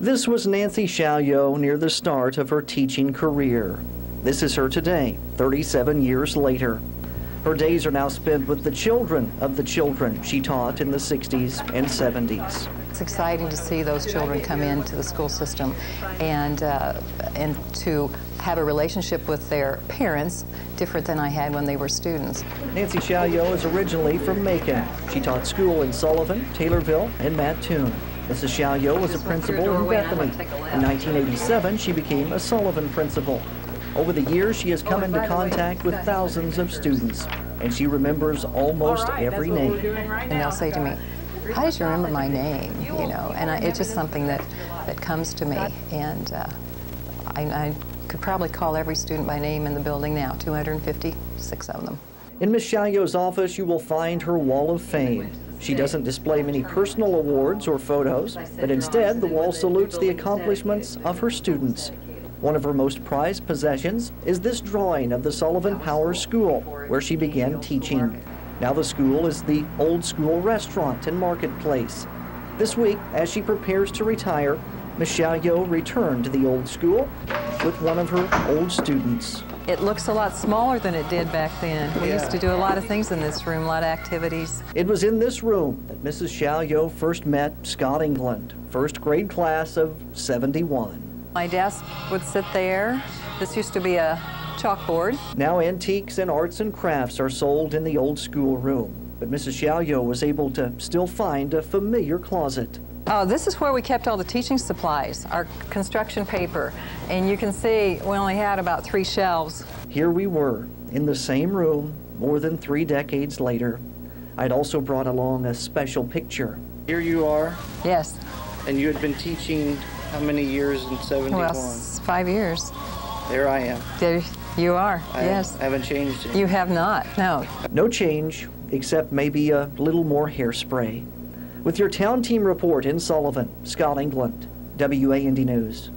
This was Nancy Shalyo near the start of her teaching career. This is her today, 37 years later. Her days are now spent with the children of the children she taught in the 60s and 70s. It's exciting to see those children come into the school system and to have a relationship with their parents different than I had when they were students. Nancy Shalyo is originally from Macon. She taught school in Sullivan, Taylorville, and Mattoon. Mrs. Shalyo was a principal in Bethany. In 1987, she became a Sullivan Principal. Over the years, she has come into contact with thousands of students, and she remembers almost every name. And they'll say to me, "How did you remember my name?" You know, and it's just something that comes to me. And I could probably call every student by name in the building now, 256 of them. In Ms. Shalyo's office, you will find her wall of fame. She doesn't display many personal awards or photos, but instead the wall salutes the accomplishments of her students. One of her most prized possessions is this drawing of the Sullivan Power School, where she began teaching. Now the school is the old school restaurant and marketplace. This week, as she prepares to retire, Ms. Shalyo returned to the old school with one of her old students. It looks a lot smaller than it did back then. We used to do a lot of things in this room, a lot of activities. It was in this room that Mrs. Shalyo first met Scott England, first grade class of '71. My desk would sit there. This used to be a chalkboard. Now antiques and arts and crafts are sold in the old school room, but Mrs. Shalyo was able to still find a familiar closet. Oh, this is where we kept all the teaching supplies, our construction paper, and you can see we only had about 3 shelves. Here we were, in the same room, more than 3 decades later. I'd also brought along a special picture. Here you are. Yes. And you had been teaching how many years in '71? Well, 5 years. There I am. There you are, yes. I haven't changed it. You have not, no. No change, except maybe a little more hairspray. With your town team report in Sullivan, Scott England, WAND News.